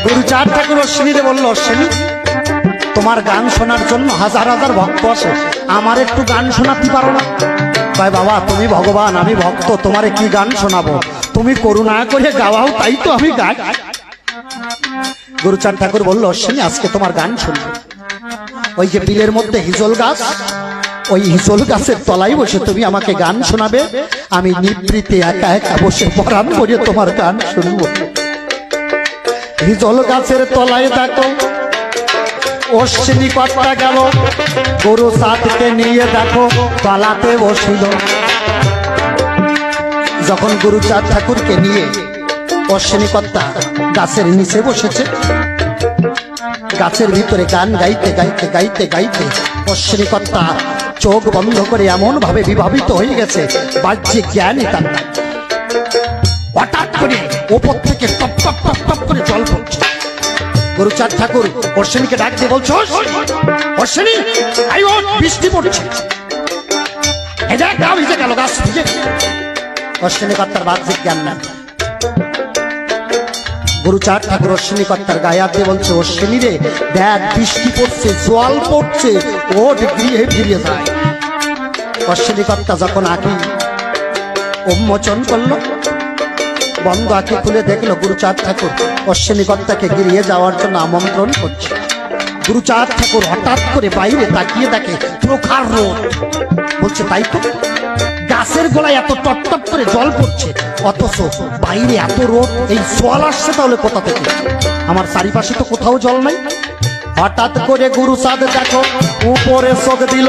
গুরুচাঁদ ঠাকুর অশ্বিনীরে বলল, অশ্বিনী তোমার গান শোনার জন্য হাজার হাজার ভক্ত আসে, আমার একটু গান শোনাতে পারো না? ভাই বাবা তুমি ভগবান, আমি ভক্ত, তোমারে কি গান শোনাবো? তুমি করুণা করে গাওয়াও, তাই তো আমি গাই। গুরুচাঁদ ঠাকুর বলল, অশ্বিনী আজকে তোমার গান শুনবো। ওই যে বিলের মধ্যে হিজল গাছ, ওই হিজল গাছের তলায় বসে তুমি আমাকে গান শোনাবে, আমি নিবৃত্তে একা একা বসে পরাণ করে তোমার গান শুনবো। হিজল গাছের তলায় দেখো অশ্বিনী কর্তা গেল, গুরুচাঁদকে নিয়ে দেখো তলাতে বসিল। যখন গুরুচাঁদ ঠাকুরকে নিয়ে অশ্বিনী কর্তা গাছের নিচে বসেছে, গাছের ভিতরে গান গাইতে গাইতে গাইতে গাইতে অশ্বিনী কর্তা চোখ বন্ধ করে এমন ভাবে বিভাবিত হয়ে গেছে, বাহ্যিক জ্ঞানই তার নাই। হঠাৎ করে ওপর থেকে টপ টপ টপ টপ করে জল পড়ছে। গুরুচাঁদ ঠাকুর অশ্বিনীকে ডাক দিয়ে বলছো, অশ্বিনী আইও, বৃষ্টি পড়ছে, এই দেখ গা ভিজে গেল, গাছ ভিজে। অশ্বিনী কর্তার বাহ্যিক জ্ঞান নাই। গুরুচাঁদ ঠাকুর অশ্বিনী কর্তার গায়ে হাত দিয়ে বলছে, অশ্বিনী রে দেখ বৃষ্টি পড়ছে, জল পড়ছে, ওঠ গৃহে ফিরে যায়। অশ্বিনী কর্তা যখন আঁকি উন্মোচন করলো, বন্ধ আঁকি খুলে দেখলো গুরুচাঁদ ঠাকুর অশ্বিনী কর্তাকে গৃহে যাওয়ার জন্য আমন্ত্রণ করছে। গুরুচাঁদ ঠাকুর হঠাৎ করে বাইরে তাকিয়ে দেখে প্রখর রোদ। বলছে তাই তো, গাছের গোড়ায় এত টপটপ করে জল পড়ছে, অথচ বাইরে এত রোদ, এই জল আসছে তাহলে কোথা থেকে? আমার চারিপাশে তো কোথাও জল নাই। হঠাৎ করে গুরুচাঁদ দেখো উপরে চোখ দিল,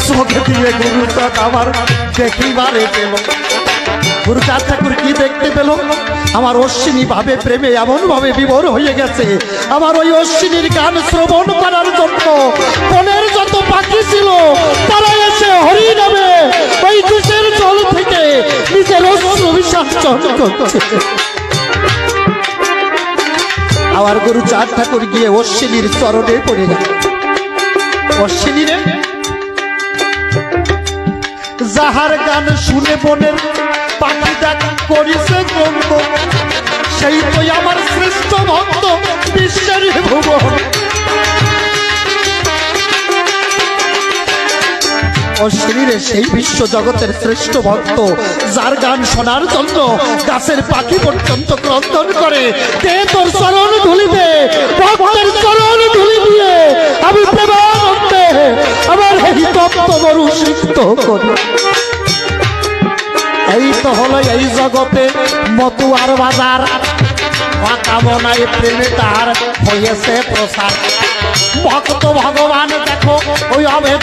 চোখ দিয়ে গুরুচাঁদ আমার দেখিবারে পেল। গুরুচাঁদ ঠাকুর কি দেখতে পেল? আমার অশ্বিনী ভাবে প্রেমে এমন ভাবে বিভোর হয়ে গেছে, আমার ওই অশ্বিনীর গান শ্রবণ করার জন্য বনের যত পাখি ছিল তারা এসে হরি নামে ওই দুষের জল থেকে নিজের অশ্রু বিসর্জন করছে। আমার গুরুচাঁদ ঠাকুর গিয়ে অশ্বিনীর চরণে পড়ে গেল। অশ্বিনী রে, যাহার গান শুনে বনের পাখি ডাক করিছে গ্রন্থ, সেই তো আমার শ্রেষ্ঠ ভক্ত বিশ্বের ভুবন। অশ্বিনী রে, সেই বিশ্ব জগতের শ্রেষ্ঠ ভক্ত, যার গান শোনার জন্য গাছের পাখি পর্যন্ত ক্রন্দন করে, দে তোর চরণ ধুলিতে, ভক্তের চরণ ধুলি দিয়ে আমি প্রেমানন্দে আমার এই তপ্ত মরু সিক্ত করি। এই তো হলো এই জগতে মতুয়ার বাজার, কামনায় প্রেমে তার হয়েছে প্রসার। ভক্ত ভগবান দেখো ওই অভেদ